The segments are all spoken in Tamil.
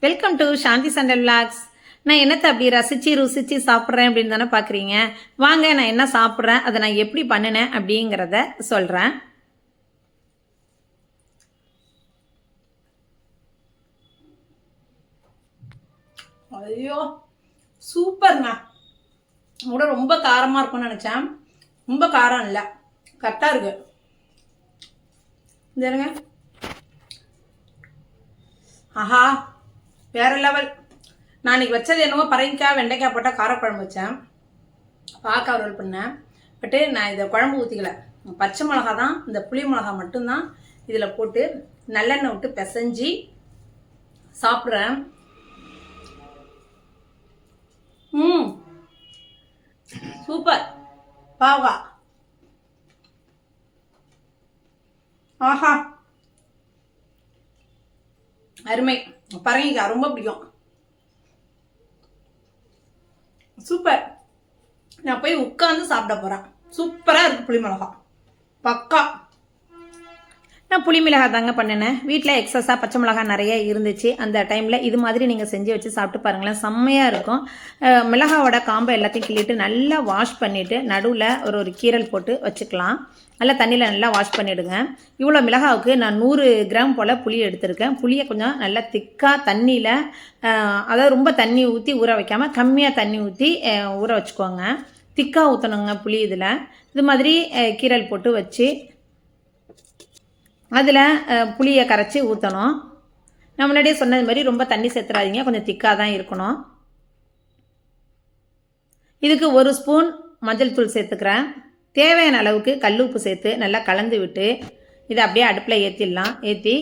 Welcome to Shanthi Sundal vlogs. நான் என்னத்தை அப்படி ரசித்து ருசித்து சாப்பிட்றேன் அப்படின்னு தானே பார்க்குறீங்க. வாங்க, நான் என்ன சாப்பிட்றேன், அதை நான் எப்படி பண்ணினேன் அப்படிங்கிறத சொல்கிறேன். ஐயோ சூப்பர்ங்க. கூட ரொம்ப காரமாக இருக்கும்னு நினச்சேன். ரொம்ப காரம் இல்லை, கரெக்டாக இருக்கு. சரிங்க. ஆஹா, வேற லெவல். நான் இன்னைக்கு வச்சது என்னவோ பரங்கிக்காய் வெண்டைக்காய் போட்டால் காரக்குழம்பு வச்சேன், பாக்க அவர்கள் பண்ணேன். பட்டு நான் இதை குழம்பு ஊற்றிக்கல. பச்சை மிளகா தான், இந்த புளி மிளகா மட்டும்தான் இதில் போட்டு நல்லெண்ணெய் விட்டு பிசைஞ்சி சாப்பிட்றேன். சூப்பர். பாவா, ஆஹா அருமை. பரங்கிக்காய் ரொம்ப பிடிக்கும். சூப்பர். நான் போய் உட்காந்து சாப்பிட போறேன். சூப்பரா இருக்கு. புளி மிளகா பக்கா. நான் புளி மிளகாய் தாங்க பண்ணினேன். வீட்டில் எக்ஸஸாக பச்சை மிளகாய் நிறைய இருந்துச்சு. அந்த டைமில் இது மாதிரி நீங்கள் செஞ்சு வச்சு சாப்பிட்டு பாருங்களேன், செம்மையாக இருக்கும். மிளகாவோட காம்பை எல்லாத்தையும் கிள்ளிட்டு நல்லா வாஷ் பண்ணிவிட்டு நடுவில் ஒரு கீரல் போட்டு வச்சுக்கலாம். நல்லா தண்ணியில் நல்லா வாஷ் பண்ணிவிடுங்க. இவ்வளோ மிளகாவுக்கு நான் 100 கிராம் போல் புளி எடுத்திருக்கேன். புளியை கொஞ்சம் நல்லா திக்காக தண்ணியில், அதாவது ரொம்ப தண்ணி ஊற்றி ஊற வைக்காமல் கம்மியாக தண்ணி ஊற்றி ஊற வச்சுக்கோங்க. திக்காக ஊற்றணுங்க புளி. இதில் இது மாதிரி கீரல் போட்டு வச்சு அதில் புளியை கரைச்சி ஊற்றணும். நான் முன்னாடியே சொன்னது மாதிரி ரொம்ப தண்ணி சேர்த்துறாதீங்க, கொஞ்சம் திக்காக தான் இருக்கணும். இதுக்கு 1 ஸ்பூன் மஞ்சள் தூள் சேர்த்துக்கிறேன். தேவையான அளவுக்கு கல் உப்பு சேர்த்து நல்லா கலந்து விட்டு இதை அப்படியே அடுப்பில் ஏற்றிடலாம். ஏற்றி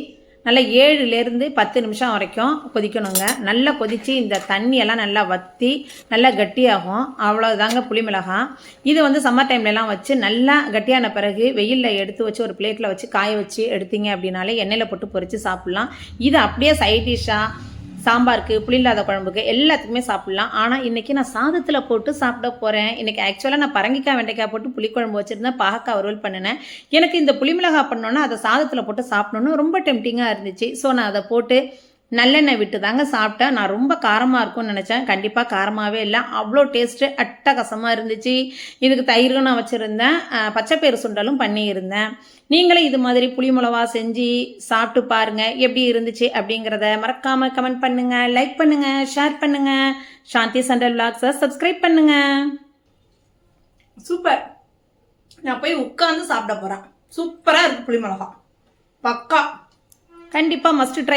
நல்லா 7லேருந்து 10 நிமிஷம் வரைக்கும் கொதிக்கணுங்க. நல்லா கொதித்து இந்த தண்ணியெல்லாம் நல்லா வற்றி நல்லா கட்டியாகும். அவ்வளோதாங்க புளி மிளகாய். இது வந்து சம்மர் டைம்லலாம் வச்சு நல்லா கட்டியான பிறகு வெயிலில் எடுத்து வச்சு ஒரு பிளேட்டில் வச்சு காய வச்சு எடுத்தீங்க அப்படின்னாலே எண்ணெயில் போட்டு பொரித்து சாப்பிட்லாம். இது அப்படியே சைட் டிஷ்ஷாக சாம்பாருக்கு, புளி இல்லாத குழம்புக்கு எல்லாத்துக்குமே சாப்பிட்லாம். ஆனால் இன்றைக்கி நான் சாதத்தில் போட்டு சாப்பிட போகிறேன். இன்றைக்கி ஆக்சுவலாக நான் பரங்கிக்காய் வெண்டைக்காய் போட்டு புளிக்குழம்பு வச்சுருந்தேன், பாகக்காய் வறுவல் பண்ணினேன். எனக்கு இந்த புளி மிளகாய் பண்ணோன்னா அதை சாதத்தில் போட்டு சாப்பிடணுன்னு ரொம்ப டெம்டிங்காக இருந்துச்சு. ஸோ நான் அதை போட்டு நல்லெண்ணெய் விட்டு தாங்க சாப்பிட்டேன். நான் ரொம்ப காரமாக இருக்கும்னு நினச்சேன். கண்டிப்பாக காரமாகவே இல்லை, அவ்வளோ டேஸ்ட்டு அட்டகாசமாக இருந்துச்சு. இதுக்கு தயிரும் நான் வச்சுருந்தேன், பச்சைப்பயிறு சுண்டலும் பண்ணியிருந்தேன். நீங்களும் இது மாதிரி புளி மிளகா செஞ்சு சாப்பிட்டு பாருங்கள், எப்படி இருந்துச்சு அப்படிங்கிறத மறக்காமல் கமெண்ட் பண்ணுங்கள், லைக் பண்ணுங்கள், ஷேர் பண்ணுங்கள். சாந்தி சண்டல் விளாக்ஸை சப்ஸ்கிரைப் பண்ணுங்கள். சூப்பர். நான் போய் உட்காந்து சாப்பிட போகிறேன். சூப்பராக இருக்குது புளி மிளகா பக்கா. கண்டிப்பாக மஸ்ட் ட்ரை.